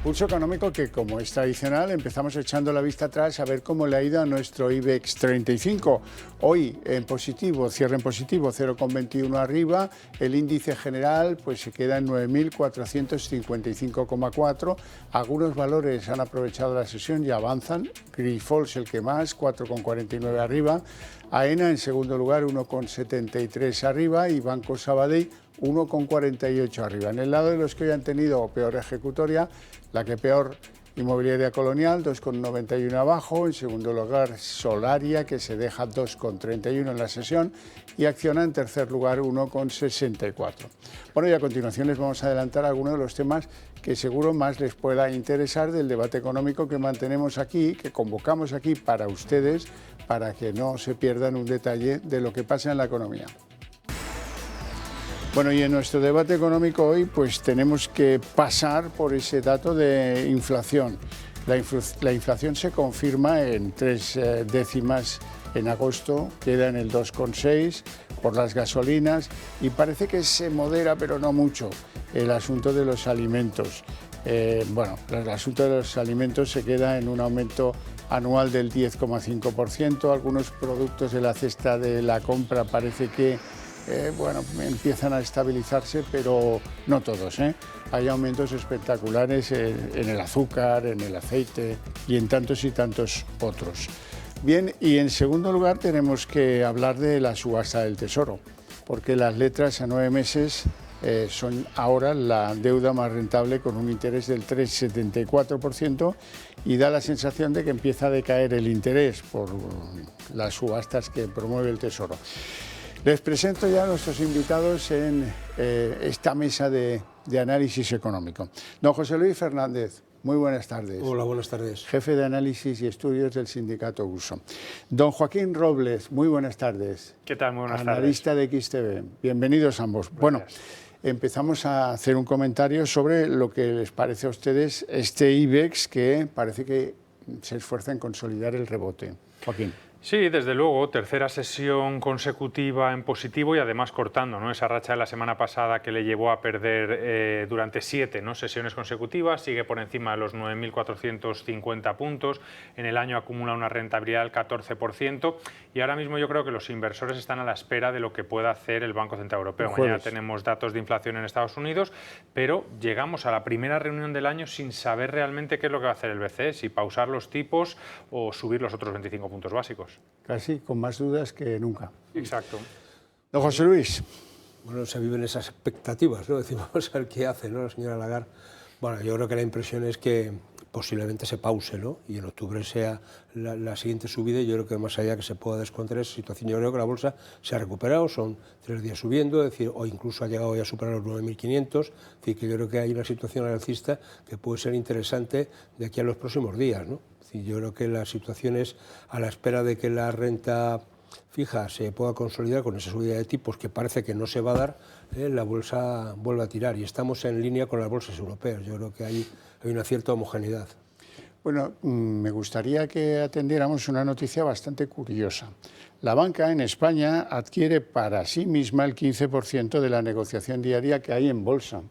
Pulso económico que, como es tradicional, empezamos echando la vista atrás a ver cómo le ha ido a nuestro IBEX 35. Hoy en positivo, cierre en positivo, 0,21 arriba. El índice general pues se queda en 9.455,4. Algunos valores han aprovechado la sesión y avanzan. Grifols el que más, 4,49 arriba. AENA en segundo lugar, 1,73 arriba. Y Banco Sabadell, 1,48 arriba. En el lado de los que hoy han tenido peor ejecutoria, la que peor, Inmobiliaria Colonial, 2,91 abajo. En segundo lugar, Solaria, que se deja 2,31 en la sesión. Y Acciona en tercer lugar, 1,64. Bueno, y a continuación les vamos a adelantar algunos de los temas que seguro más les pueda interesar del debate económico que mantenemos aquí, que convocamos aquí para ustedes, para que no se pierdan un detalle de lo que pasa en la economía. Bueno, y en nuestro debate económico hoy pues tenemos que pasar por ese dato de inflación. La inflación se confirma en 3 décimas en agosto, queda en el 2,6 por las gasolinas y parece que se modera, pero no mucho, el asunto de los alimentos. El asunto de los alimentos se queda en un aumento anual del 10,5%. Algunos productos de la cesta de la compra parece que empiezan a estabilizarse, pero no todos. Hay aumentos espectaculares en el azúcar, en el aceite y en tantos y tantos otros. Bien, y en segundo lugar tenemos que hablar de la subasta del Tesoro, porque las letras a 9 meses son ahora la deuda más rentable con un interés del 3,74% y da la sensación de que empieza a decaer el interés por las subastas que promueve el Tesoro. Les presento ya a nuestros invitados en esta mesa de análisis económico. Don José Luis Fernández, muy buenas tardes. Hola, buenas tardes. Jefe de análisis y estudios del sindicato Uso. Don Joaquín Robles, muy buenas tardes. ¿Qué tal? Muy buenas tardes. Analista de XTV. Bienvenidos ambos. Gracias. Bueno, empezamos a hacer un comentario sobre lo que les parece a ustedes este IBEX que parece que se esfuerza en consolidar el rebote. Joaquín. Sí, desde luego, tercera sesión consecutiva en positivo y además cortando, ¿no?, esa racha de la semana pasada que le llevó a perder durante 7 sesiones consecutivas. Sigue por encima de los 9.450 puntos, en el año acumula una rentabilidad del 14% y ahora mismo yo creo que los inversores están a la espera de lo que pueda hacer el Banco Central Europeo. Mañana tenemos datos de inflación en Estados Unidos, pero llegamos a la primera reunión del año sin saber realmente qué es lo que va a hacer el BCE, si pausar los tipos o subir los otros 25 puntos básicos. Casi con más dudas que nunca. Exacto. Don José Luis. Bueno, se viven esas expectativas, ¿no? Decimos, vamos a ver qué hace, ¿no?, la señora Lagarde. Bueno, yo creo que la impresión es que posiblemente se pause, ¿no?, y en octubre sea la siguiente subida. Y yo creo que más allá que se pueda descontar esa situación, yo creo que la bolsa se ha recuperado, son 3 días subiendo, es decir, o incluso ha llegado ya a superar los 9.500, es decir, que yo creo que hay una situación alcista que puede ser interesante de aquí a los próximos días, ¿no? Es decir, yo creo que la situación es a la espera de que la renta fija se pueda consolidar con esa subida de tipos que parece que no se va a dar, la bolsa vuelve a tirar y estamos en línea con las bolsas europeas. Yo creo que hay una cierta homogeneidad. Bueno, me gustaría que atendiéramos una noticia bastante curiosa. La banca en España adquiere para sí misma el 15% de la negociación diaria que hay en bolsa.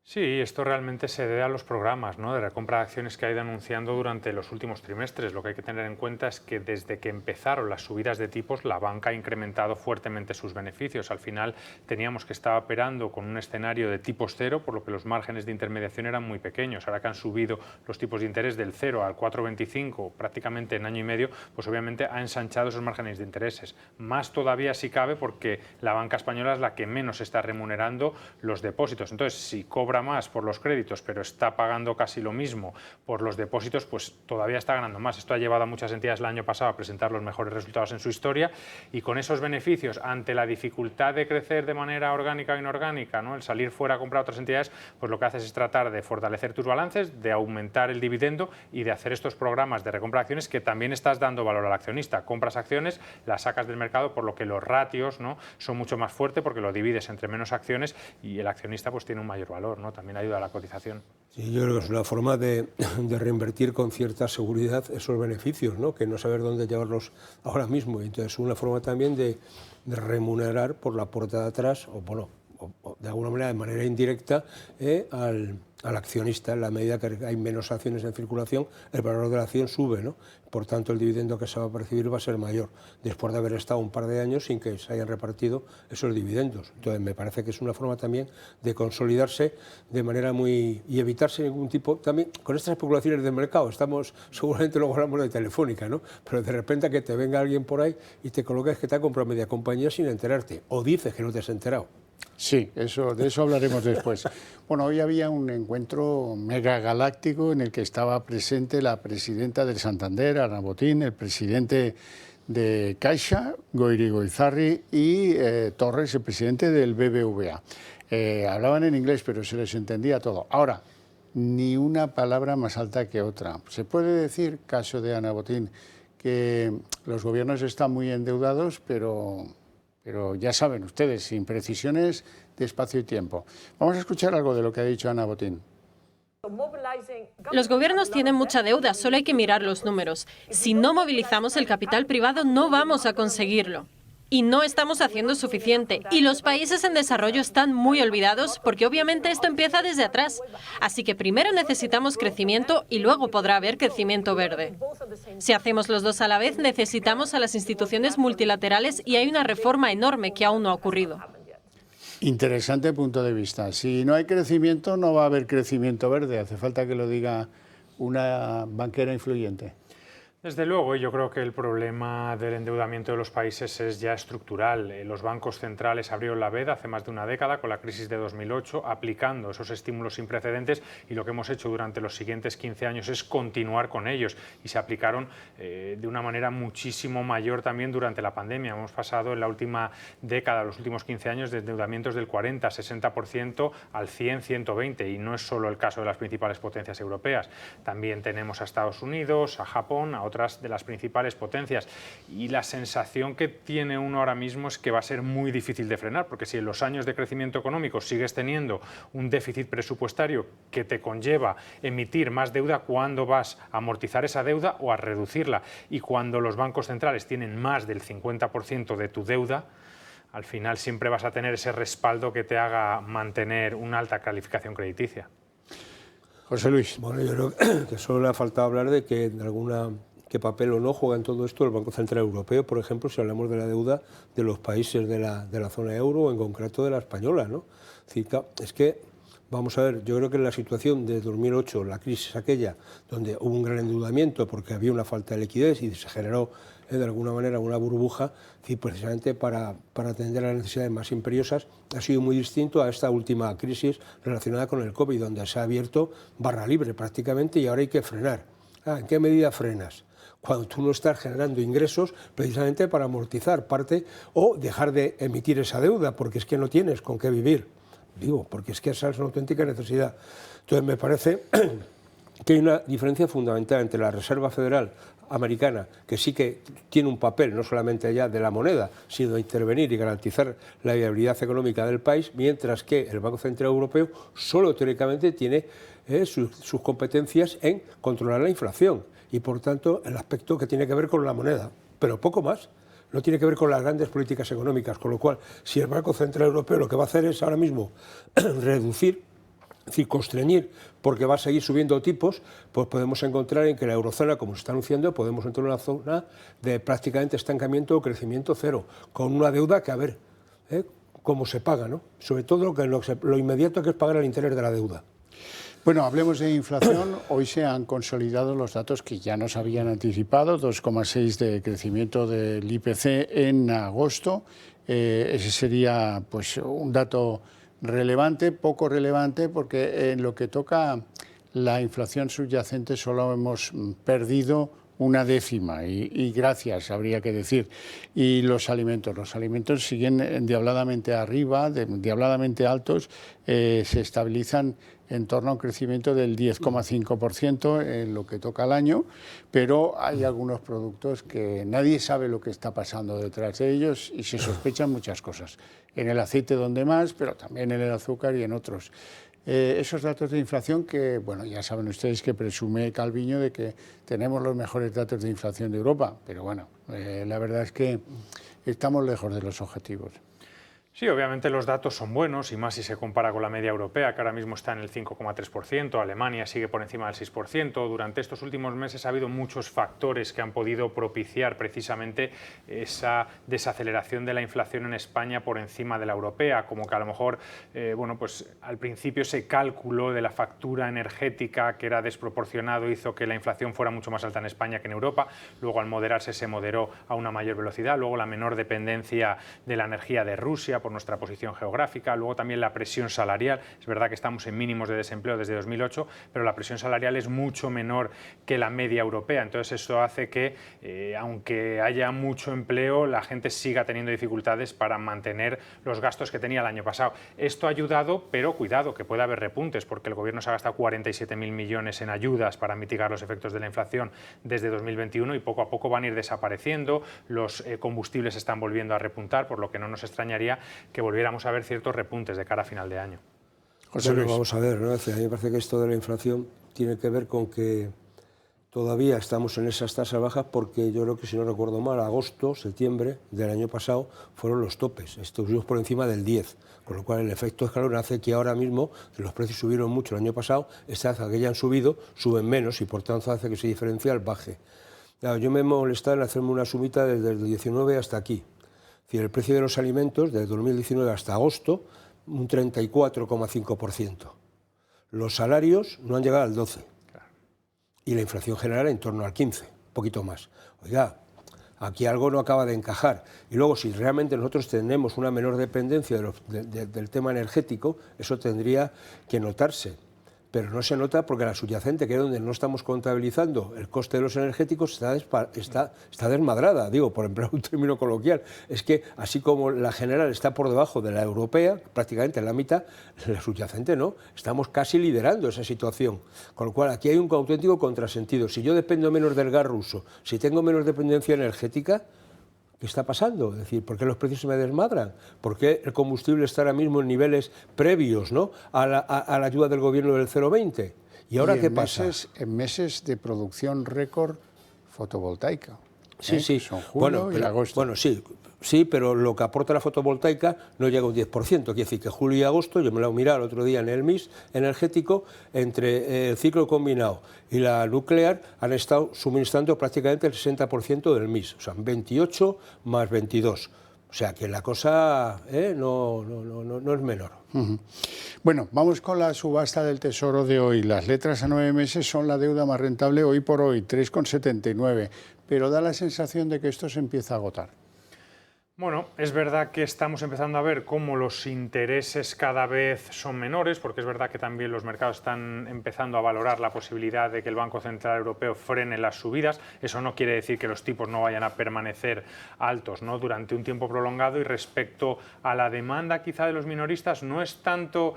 Sí, esto realmente se debe a los programas, ¿no?, de recompra de acciones que ha ido anunciando durante los últimos trimestres. Lo que hay que tener en cuenta es que desde que empezaron las subidas de tipos, la banca ha incrementado fuertemente sus beneficios. Al final teníamos que estar operando con un escenario de tipos cero, por lo que los márgenes de intermediación eran muy pequeños. Ahora que han subido los tipos de interés del 0 al 4,25 prácticamente en año y medio, pues obviamente ha ensanchado esos márgenes de intereses. Más todavía si cabe porque la banca española es la que menos está remunerando los depósitos. Entonces, si cobra más por los créditos, pero está pagando casi lo mismo por los depósitos, pues todavía está ganando más. Esto ha llevado a muchas entidades el año pasado a presentar los mejores resultados en su historia y con esos beneficios, ante la dificultad de crecer de manera orgánica o inorgánica, ¿no?, el salir fuera a comprar a otras entidades, pues lo que haces es tratar de fortalecer tus balances, de aumentar el dividendo y de hacer estos programas de recompra de acciones que también estás dando valor al accionista. Compras acciones, las sacas del mercado, por lo que los ratios, ¿no?, son mucho más fuertes porque lo divides entre menos acciones y el accionista pues tiene un mayor valor, ¿no? También ayuda a la cotización. Sí, yo creo que es una forma de reinvertir con cierta seguridad esos beneficios, ¿no?, que no saber dónde llevarlos ahora mismo. Entonces, una forma también de remunerar por la puerta de atrás, o bueno, de alguna manera, de manera indirecta, al accionista. En la medida que hay menos acciones en circulación, el valor de la acción sube, ¿no? Por tanto, el dividendo que se va a percibir va a ser mayor, después de haber estado un par de años sin que se hayan repartido esos dividendos. Entonces, me parece que es una forma también de consolidarse de manera y evitarse ningún tipo, también con estas especulaciones del mercado. Seguramente luego hablamos de Telefónica, ¿no? Pero de repente que te venga alguien por ahí y te coloques que te ha comprado media compañía sin enterarte, o dices que no te has enterado. Sí, de eso hablaremos después. Bueno, hoy había un encuentro megagaláctico en el que estaba presente la presidenta del Santander, Ana Botín, el presidente de Caixa, Goiri Goizarri, y Torres, el presidente del BBVA. Hablaban en inglés, pero se les entendía todo. Ahora, ni una palabra más alta que otra. Se puede decir, caso de Ana Botín, que los gobiernos están muy endeudados, pero ya saben ustedes, sin precisiones de espacio y tiempo. Vamos a escuchar algo de lo que ha dicho Ana Botín. Los gobiernos tienen mucha deuda, solo hay que mirar los números. Si no movilizamos el capital privado, no vamos a conseguirlo. Y no estamos haciendo suficiente. Y los países en desarrollo están muy olvidados porque obviamente esto empieza desde atrás. Así que primero necesitamos crecimiento y luego podrá haber crecimiento verde. Si hacemos los dos a la vez, necesitamos a las instituciones multilaterales y hay una reforma enorme que aún no ha ocurrido. Interesante punto de vista. Si no hay crecimiento, no va a haber crecimiento verde. Hace falta que lo diga una banquera influyente. Desde luego, yo creo que el problema del endeudamiento de los países es ya estructural. Los bancos centrales abrieron la veda hace más de una década con la crisis de 2008, aplicando esos estímulos sin precedentes, y lo que hemos hecho durante los siguientes 15 años es continuar con ellos, y se aplicaron de una manera muchísimo mayor también durante la pandemia. Hemos pasado en la última década, los últimos 15 años, de endeudamientos del 40-60% al 100-120%, y no es solo el caso de las principales potencias europeas. También tenemos a Estados Unidos, a Japón, a otras de las principales potencias, y la sensación que tiene uno ahora mismo es que va a ser muy difícil de frenar, porque si en los años de crecimiento económico sigues teniendo un déficit presupuestario que te conlleva emitir más deuda, ¿cuándo vas a amortizar esa deuda o a reducirla? Y cuando los bancos centrales tienen más del 50% de tu deuda, al final siempre vas a tener ese respaldo que te haga mantener una alta calificación crediticia. José Luis. Bueno, yo creo que solo le ha faltado hablar de que qué papel o no juega en todo esto el Banco Central Europeo, por ejemplo, si hablamos de la deuda de los países de la zona euro, o en concreto de la española, ¿no? Es que, vamos a ver, yo creo que en la situación de 2008, la crisis aquella, donde hubo un gran endeudamiento porque había una falta de liquidez y se generó de alguna manera una burbuja, precisamente para atender a las necesidades más imperiosas, ha sido muy distinto a esta última crisis relacionada con el COVID, donde se ha abierto barra libre prácticamente y ahora hay que frenar. ¿En qué medida frenas? Cuando tú no estás generando ingresos precisamente para amortizar parte o dejar de emitir esa deuda, porque es que no tienes con qué vivir. Digo, porque es que esa es una auténtica necesidad. Entonces me parece que hay una diferencia fundamental entre la Reserva Federal americana, que sí que tiene un papel no solamente ya de la moneda, sino de intervenir y garantizar la viabilidad económica del país, mientras que el Banco Central Europeo solo teóricamente tiene sus competencias en controlar la inflación y, por tanto, el aspecto que tiene que ver con la moneda, pero poco más. No tiene que ver con las grandes políticas económicas, con lo cual, si el Banco Central Europeo lo que va a hacer es ahora mismo reducir, es decir, constreñir, porque va a seguir subiendo tipos, pues podemos encontrar en que la eurozona, como se está anunciando, podemos entrar en una zona de prácticamente estancamiento o crecimiento cero, con una deuda que, a ver, cómo se paga, ¿no? Sobre todo lo inmediato que es pagar el interés de la deuda. Bueno, hablemos de inflación. Hoy se han consolidado los datos que ya nos habían anticipado, 2,6 de crecimiento del IPC en agosto. Ese sería pues un dato relevante, poco relevante, porque en lo que toca la inflación subyacente solo hemos perdido una décima y gracias, habría que decir. Y los alimentos siguen endiabladamente arriba, endiabladamente altos, se estabilizan en torno a un crecimiento del 10,5% en lo que toca al año, pero hay algunos productos que nadie sabe lo que está pasando detrás de ellos y se sospechan muchas cosas. En el aceite donde más, pero también en el azúcar y en otros. Esos datos de inflación que, bueno, ya saben ustedes que presume Calviño de que tenemos los mejores datos de inflación de Europa, pero bueno, la verdad es que estamos lejos de los objetivos. Sí, obviamente los datos son buenos y más si se compara con la media europea, que ahora mismo está en el 5,3%, Alemania sigue por encima del 6%. Durante estos últimos meses ha habido muchos factores que han podido propiciar precisamente esa desaceleración de la inflación en España por encima de la europea, como que a lo mejor, bueno, pues al principio ese cálculo de la factura energética que era desproporcionado hizo que la inflación fuera mucho más alta en España que en Europa, luego al moderarse se moderó a una mayor velocidad, luego la menor dependencia de la energía de Rusia por nuestra posición geográfica, luego también la presión salarial. Es verdad que estamos en mínimos de desempleo desde 2008, pero la presión salarial es mucho menor que la media europea, entonces eso hace que, aunque haya mucho empleo, la gente siga teniendo dificultades para mantener los gastos que tenía el año pasado. Esto ha ayudado, pero cuidado, que puede haber repuntes, porque el gobierno se ha gastado 47.000 millones en ayudas para mitigar los efectos de la inflación desde 2021 y poco a poco van a ir desapareciendo, los combustibles están volviendo a repuntar, por lo que no nos extrañaría que volviéramos a ver ciertos repuntes de cara a final de año. José Luis. Bueno, vamos a ver, ¿no? A mí me parece que esto de la inflación tiene que ver con que todavía estamos en esas tasas bajas porque yo creo que, si no recuerdo mal, agosto, septiembre del año pasado fueron los topes. Estuvimos por encima del 10, con lo cual el efecto escalón hace que ahora mismo, que los precios subieron mucho el año pasado, esta vez que ya han subido, suben menos y por tanto hace que ese diferencial baje. Claro, yo me he molestado en hacerme una sumita desde el 19 hasta aquí. Es decir, el precio de los alimentos desde 2019 hasta agosto, un 34,5%. Los salarios no han llegado al 12%. Y la inflación general en torno al 15%, un poquito más. Oiga, aquí algo no acaba de encajar. Y luego, si realmente nosotros tenemos una menor dependencia del tema energético, eso tendría que notarse. Pero no se nota porque la subyacente, que es donde no estamos contabilizando el coste de los energéticos, está desmadrada, digo, por emplear un término coloquial. Es que así como la general está por debajo de la europea, prácticamente en la mitad, la subyacente no, estamos casi liderando esa situación. Con lo cual aquí hay un auténtico contrasentido. Si yo dependo menos del gas ruso, si tengo menos dependencia energética, ¿qué está pasando? Es decir, ¿por qué los precios se me desmadran? ¿Por qué el combustible está ahora mismo en niveles previos, ¿no?, a la ayuda del gobierno del 0,20? ¿Y ahora qué pasa? En meses de producción récord fotovoltaica. Sí, sí. Son julio y agosto. Bueno, sí, pero lo que aporta la fotovoltaica no llega a un 10%. Quiere decir que julio y agosto, yo me lo he mirado el otro día en el mix energético, entre el ciclo combinado y la nuclear han estado suministrando prácticamente el 60% del mix, o sea, 28 más 22. O sea, que la cosa no es menor. Bueno, vamos con la subasta del Tesoro de hoy. Las letras a 9 meses son la deuda más rentable hoy por hoy, 3,79, pero da la sensación de que esto se empieza a agotar. Bueno, es verdad que estamos empezando a ver cómo los intereses cada vez son menores, porque es verdad que también los mercados están empezando a valorar la posibilidad de que el Banco Central Europeo frene las subidas. Eso no quiere decir que los tipos no vayan a permanecer altos, ¿no?, durante un tiempo prolongado. Y respecto a la demanda quizá de los minoristas, no es tanto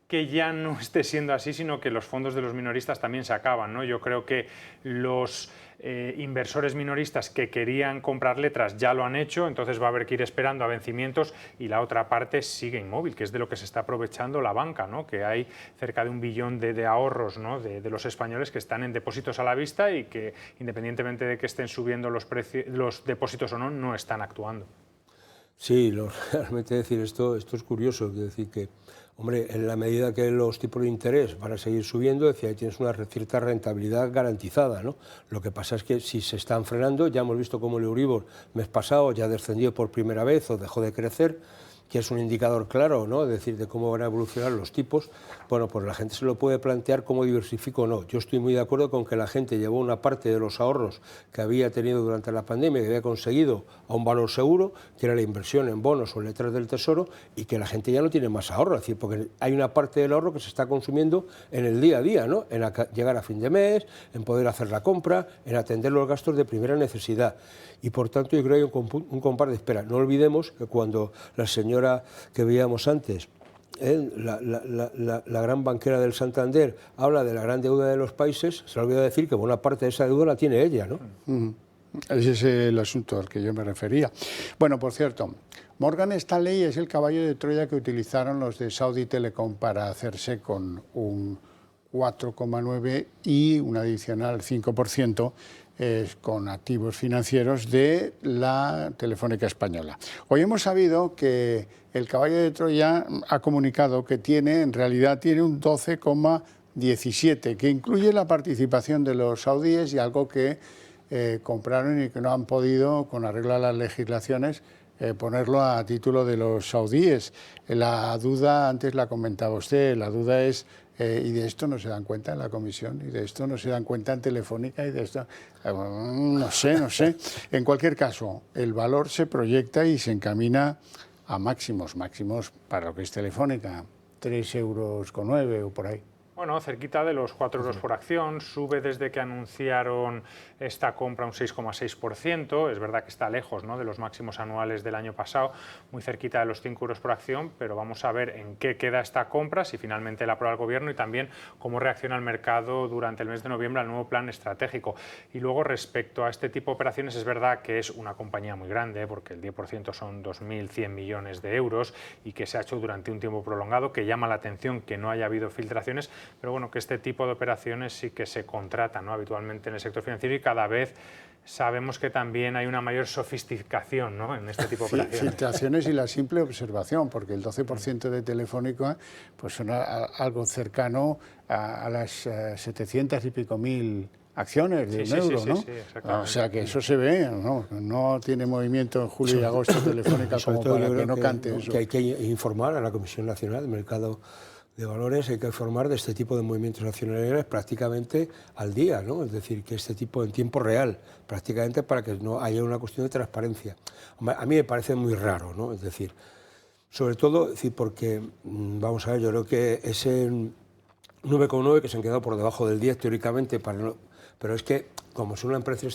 que ya no esté siendo así, sino que los fondos de los minoristas también se acaban, ¿no? Yo creo que los inversores minoristas que querían comprar letras ya lo han hecho, entonces va a haber que ir esperando a vencimientos, y la otra parte sigue inmóvil, que es de lo que se está aprovechando la banca, ¿no?, que hay cerca de 1 billón de ahorros, ¿no?, de los españoles que están en depósitos a la vista y que, independientemente de que estén subiendo los depósitos o no, no están actuando. Sí, realmente decir esto es curioso, es decir que, hombre, en la medida que los tipos de interés van a seguir subiendo, decía, tienes una cierta rentabilidad garantizada, ¿no? Lo que pasa es que si se están frenando, ya hemos visto cómo el Euribor mes pasado ya descendió por primera vez o dejó de crecer, que es un indicador claro, ¿no?, es decir, de cómo van a evolucionar los tipos. Bueno, pues la gente se lo puede plantear cómo diversifico o no. Yo estoy muy de acuerdo con que la gente llevó una parte de los ahorros que había tenido durante la pandemia, que había conseguido a un valor seguro, que era la inversión en bonos o letras del Tesoro, y que la gente ya no tiene más ahorro, es decir, porque hay una parte del ahorro que se está consumiendo en el día a día, ¿no?, en llegar a fin de mes, en poder hacer la compra, en atender los gastos de primera necesidad. Y por tanto yo creo que hay un compás de espera. No olvidemos que cuando la señora que veíamos antes, la gran banquera del Santander, habla de la gran deuda de los países, se le olvida decir que buena parte de esa deuda la tiene ella, ¿no? Ese es el asunto al que yo me refería. Bueno, por cierto, Morgan Stanley es el caballo de Troya que utilizaron los de Saudi Telecom para hacerse con un 4,9 y un adicional 5% con activos financieros de la Telefónica Española. Hoy hemos sabido que el caballo de Troya ha comunicado que en realidad tiene un 12,17, que incluye la participación de los saudíes y algo que compraron y que no han podido, con arreglo a las legislaciones, ponerlo a título de los saudíes. La duda, antes la comentaba usted, la duda es, y de esto no se dan cuenta en la comisión, y de esto no se dan cuenta en Telefónica, y de esto, no sé. En cualquier caso, el valor se proyecta y se encamina a máximos para lo que es Telefónica, 3,9 € o por ahí. Bueno, cerquita de los 4 euros por acción, sube desde que anunciaron esta compra un 6,6%, es verdad que está lejos, ¿no?, de los máximos anuales del año pasado, muy cerquita de los 5 euros por acción, pero vamos a ver en qué queda esta compra, si finalmente la aprueba el Gobierno y también cómo reacciona el mercado durante el mes de noviembre al nuevo plan estratégico. Y luego, respecto a este tipo de operaciones, es verdad que es una compañía muy grande, porque el 10% son 2.100 millones de euros y que se ha hecho durante un tiempo prolongado, que llama la atención que no haya habido filtraciones, pero bueno, que este tipo de operaciones sí que se contratan, ¿no?, habitualmente en el sector financiero y cada vez sabemos que también hay una mayor sofisticación, ¿no?, en este tipo de operaciones. Filtraciones y la simple observación, porque el 12% de Telefónica pues son algo cercano a las 700 y pico mil acciones de un euro, ¿no? Sí, o sea que eso se ve, no tiene movimiento en julio y agosto Telefónica como para que no cante eso. Que hay que informar a la Comisión Nacional del Mercado de Valores, hay que informar de este tipo de movimientos accionariales prácticamente al día, ¿no? Es decir, que este tipo en tiempo real, prácticamente para que no haya una cuestión de transparencia. A mí me parece muy raro, ¿no? Es decir, sobre todo, porque, vamos a ver, yo creo que ese 9,9 que se han quedado por debajo del 10 teóricamente, pero es que como es una empresa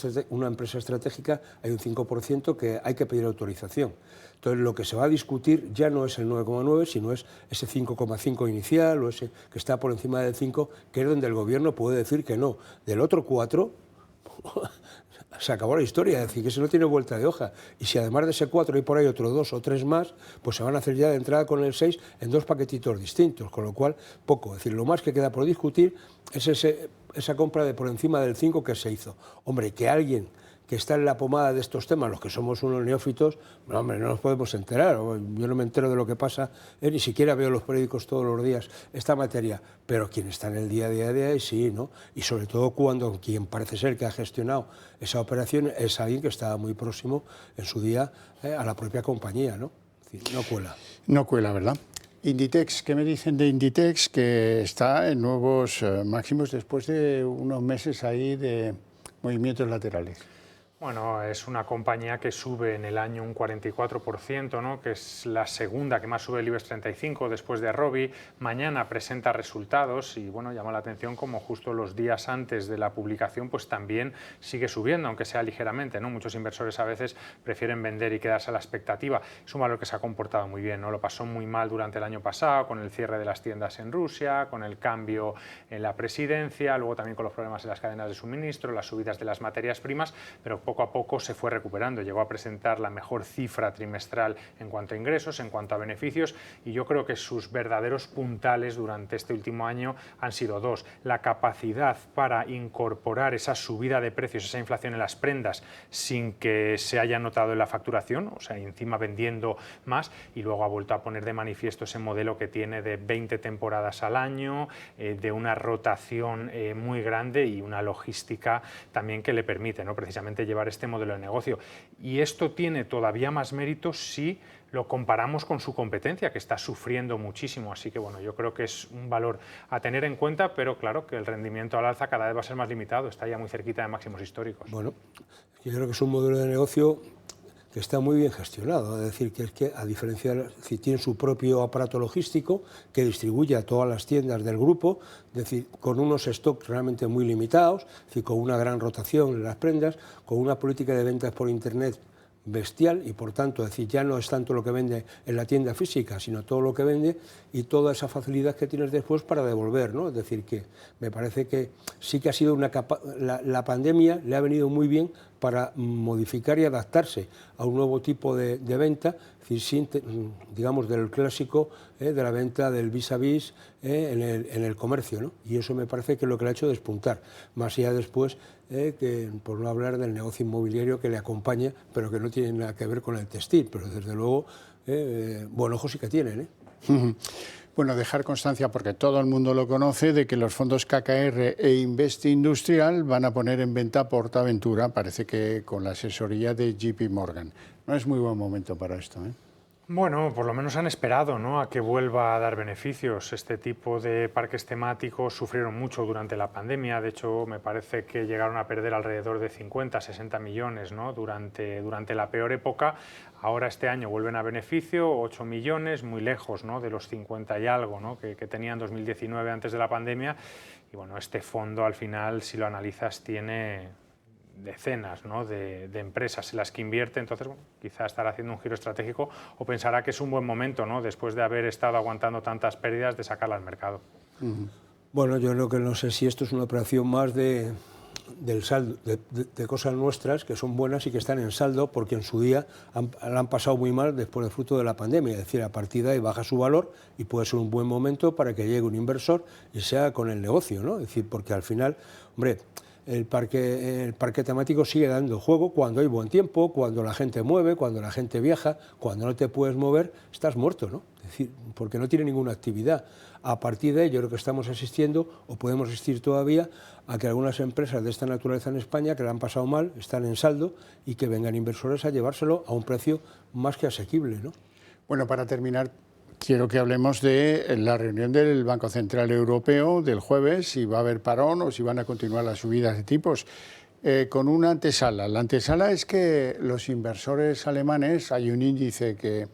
estratégica, hay un 5% que hay que pedir autorización. Entonces, lo que se va a discutir ya no es el 9,9, sino es ese 5,5 inicial o ese que está por encima del 5, que es donde el Gobierno puede decir que no. Del otro 4, se acabó la historia, es decir, que eso no tiene vuelta de hoja. Y si además de ese 4 hay por ahí otros 2 o 3 más, pues se van a hacer ya de entrada con el 6 en 2 paquetitos distintos, con lo cual poco. Es decir, lo más que queda por discutir es esa compra de por encima del 5 que se hizo. Hombre, que alguien que está en la pomada de estos temas, los que somos unos neófitos, no, hombre, no nos podemos enterar. Yo no me entero de lo que pasa, ni siquiera veo los periódicos todos los días esta materia, pero quien está en el día a día sí, ¿no? Y sobre todo cuando quien parece ser que ha gestionado esa operación es alguien que estaba muy próximo en su día a la propia compañía, ¿no? Es decir, no cuela. No cuela, ¿verdad? Inditex, ¿qué me dicen de Inditex? Que está en nuevos máximos después de unos meses ahí de movimientos laterales. Bueno, es una compañía que sube en el año un 44%, ¿no?, que es la segunda que más sube el IBEX 35 después de Robi. Mañana presenta resultados y bueno, llama la atención como justo los días antes de la publicación pues también sigue subiendo, aunque sea ligeramente, ¿no? Muchos inversores a veces prefieren vender y quedarse a la expectativa. Es un valor que se ha comportado muy bien, ¿no? Lo pasó muy mal durante el año pasado con el cierre de las tiendas en Rusia, con el cambio en la presidencia, luego también con los problemas en las cadenas de suministro, las subidas de las materias primas, pero poco a poco se fue recuperando, llegó a presentar la mejor cifra trimestral en cuanto a ingresos, en cuanto a beneficios, y yo creo que sus verdaderos puntales durante este último año han sido dos: la capacidad para incorporar esa subida de precios, esa inflación en las prendas sin que se haya notado en la facturación, o sea, encima vendiendo más, y luego ha vuelto a poner de manifiesto ese modelo que tiene de 20 temporadas al año, de una rotación muy grande y una logística también que le permite, ¿no?, precisamente llevar este modelo de negocio. Y esto tiene todavía más mérito si lo comparamos con su competencia, que está sufriendo muchísimo. Así que bueno, yo creo que es un valor a tener en cuenta, pero claro que el rendimiento al alza cada vez va a ser más limitado, está ya muy cerquita de máximos históricos. Bueno, yo creo que es un modelo de negocio que está muy bien gestionado, es decir, que es que a diferencia, si tiene su propio aparato logístico que distribuye a todas las tiendas del grupo, es decir, con unos stocks realmente muy limitados, es decir, con una gran rotación en las prendas, con una política de ventas por internet bestial y por tanto, es decir, ya no es tanto lo que vende en la tienda física, sino todo lo que vende y toda esa facilidad que tienes después para devolver, ¿no? Es decir, que me parece que sí que ha sido la pandemia le ha venido muy bien para modificar y adaptarse a un nuevo tipo de venta, es decir, digamos, del clásico de la venta del vis a vis en el comercio, ¿no? Y eso me parece que es lo que le ha hecho despuntar, más allá después, que, por no hablar del negocio inmobiliario que le acompaña, pero que no tiene nada que ver con el textil, pero desde luego, buen ojo sí que tienen, Bueno, dejar constancia, porque todo el mundo lo conoce, de que los fondos KKR e Invest Industrial van a poner en venta PortAventura, parece que con la asesoría de JP Morgan. No es muy buen momento para esto, ¿eh? Bueno, por lo menos han esperado, ¿no?, a que vuelva a dar beneficios. Este tipo de parques temáticos sufrieron mucho durante la pandemia. De hecho, me parece que llegaron a perder alrededor de 50, 60 millones, ¿no?, durante la peor época. Ahora este año vuelven a beneficio, 8 millones, muy lejos, ¿no?, de los 50 y algo, ¿no?, que tenían en 2019 antes de la pandemia. Y bueno, este fondo al final, si lo analizas, tiene decenas, ¿no?, de empresas en las que invierte, entonces bueno, quizá estará haciendo un giro estratégico o pensará que es un buen momento, ¿no?, después de haber estado aguantando tantas pérdidas, de sacarla al mercado. Bueno, yo creo que no sé si esto es una operación más del saldo, de cosas nuestras que son buenas y que están en saldo, porque en su día la han pasado muy mal después del fruto de la pandemia, es decir, a partir de ahí baja su valor y puede ser un buen momento para que llegue un inversor y sea con el negocio, ¿no? Es decir, porque al final, hombre, el parque temático sigue dando juego cuando hay buen tiempo, cuando la gente mueve, cuando la gente viaja. Cuando no te puedes mover, estás muerto, ¿no? Es decir, porque no tiene ninguna actividad. A partir de ello, creo que estamos asistiendo, o podemos asistir todavía, a que algunas empresas de esta naturaleza en España, que la han pasado mal, están en saldo, y que vengan inversores a llevárselo a un precio más que asequible, ¿no? Bueno, para terminar, quiero que hablemos de la reunión del Banco Central Europeo del jueves, si va a haber parón o si van a continuar las subidas de tipos, con una antesala. La antesala es que los inversores alemanes, hay un índice que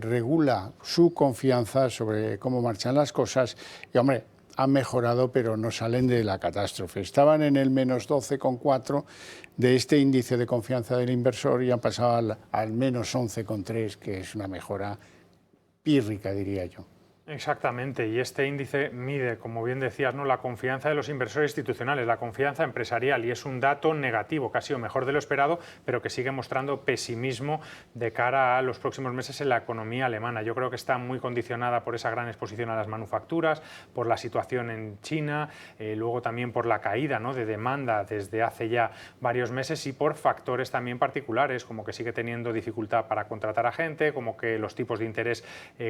regula su confianza sobre cómo marchan las cosas y, hombre, han mejorado, pero no salen de la catástrofe. Estaban en el menos 12,4 de este índice de confianza del inversor y han pasado al menos 11,3, que es una mejora pírrica, diría yo. Exactamente, y este índice mide, como bien decías, ¿no?, la confianza de los inversores institucionales, la confianza empresarial, y es un dato negativo, que ha sido mejor de lo esperado, pero que sigue mostrando pesimismo de cara a los próximos meses en la economía alemana. Yo creo que está muy condicionada por esa gran exposición a las manufacturas, por la situación en China, luego también por la caída, ¿no?, de demanda desde hace ya varios meses y por factores también particulares, como que sigue teniendo dificultad para contratar a gente, como que los tipos de interés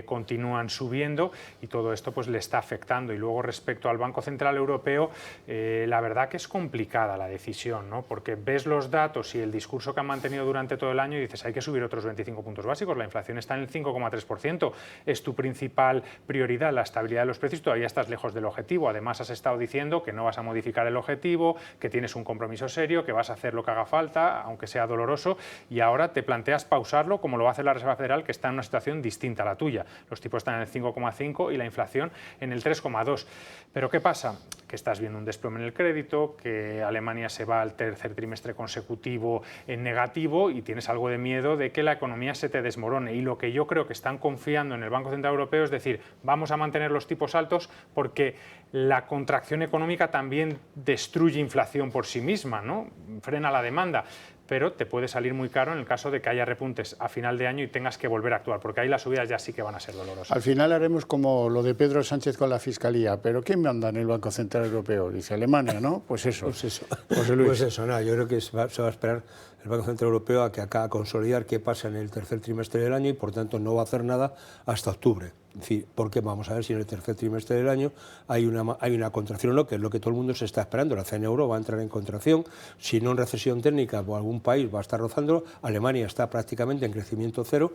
continúan subiendo, y todo esto pues le está afectando. Y luego, respecto al Banco Central Europeo, la verdad que es complicada la decisión, ¿no?, porque ves los datos y el discurso que han mantenido durante todo el año y dices, hay que subir otros 25 puntos básicos, la inflación está en el 5,3%, es tu principal prioridad la estabilidad de los precios, todavía estás lejos del objetivo. Además, has estado diciendo que no vas a modificar el objetivo, que tienes un compromiso serio, que vas a hacer lo que haga falta, aunque sea doloroso, y ahora te planteas pausarlo, como lo va a hacer la Reserva Federal, que está en una situación distinta a la tuya. Los tipos están en el 5,5 y la inflación en el 3,2. Pero ¿qué pasa? Que estás viendo un desplome en el crédito, que Alemania se va al tercer trimestre consecutivo en negativo y tienes algo de miedo de que la economía se te desmorone. Y lo que yo creo que están confiando en el Banco Central Europeo es decir, vamos a mantener los tipos altos porque la contracción económica también destruye inflación por sí misma, ¿no?, frena la demanda. Pero te puede salir muy caro en el caso de que haya repuntes a final de año y tengas que volver a actuar, porque ahí las subidas ya sí que van a ser dolorosas. Al final haremos como lo de Pedro Sánchez con la Fiscalía, pero ¿quién manda en el Banco Central Europeo? Dice Alemania, ¿no? Pues eso. Pues eso. José Luis. Pues eso, nada, yo creo que se va a esperar el Banco Central Europeo a que acaba de consolidar qué pasa en el tercer trimestre del año y por tanto no va a hacer nada hasta octubre. Es decir, porque vamos a ver si en el tercer trimestre del año hay una contracción o no, que es lo que todo el mundo se está esperando. La zona euro va a entrar en contracción, si no en recesión técnica, o algún país va a estar rozándolo. Alemania está prácticamente en crecimiento cero.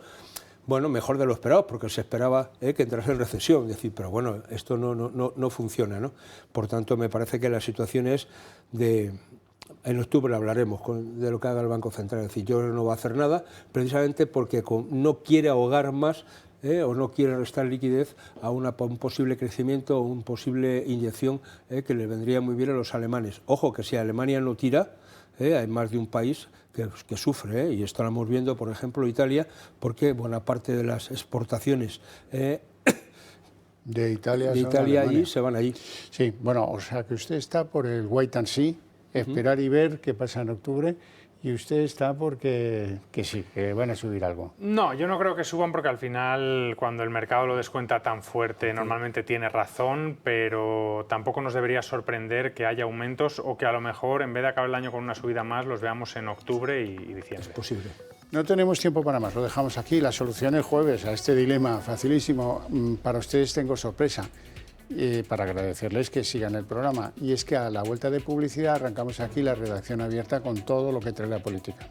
Bueno, mejor de lo esperado, porque se esperaba que entrase en recesión, es decir, pero bueno, esto no funciona, ¿no? Por tanto, me parece que la situación es de... En octubre hablaremos de lo que haga el Banco Central, es decir, yo no va a hacer nada, precisamente porque no quiere ahogar más o no quiere restar liquidez a un posible crecimiento o una posible inyección que le vendría muy bien a los alemanes. Ojo, que si Alemania no tira, hay más de un país que sufre, y esto lo estamos viendo, por ejemplo, Italia, porque buena parte de las exportaciones de Italia allí se van allí. Sí, bueno, o sea que usted está por el wait and see, esperar y ver qué pasa en octubre, Y usted está porque que sí, que van a subir algo. No, yo no creo que suban porque al final cuando el mercado lo descuenta tan fuerte normalmente tiene razón, pero tampoco nos debería sorprender que haya aumentos o que a lo mejor en vez de acabar el año con una subida más los veamos en octubre y diciembre. Es posible. No tenemos tiempo para más, lo dejamos aquí. La solución el jueves a este dilema facilísimo. Para ustedes tengo sorpresa. Para agradecerles que sigan el programa. Y es que a la vuelta de publicidad arrancamos aquí la redacción abierta con todo lo que trae la política.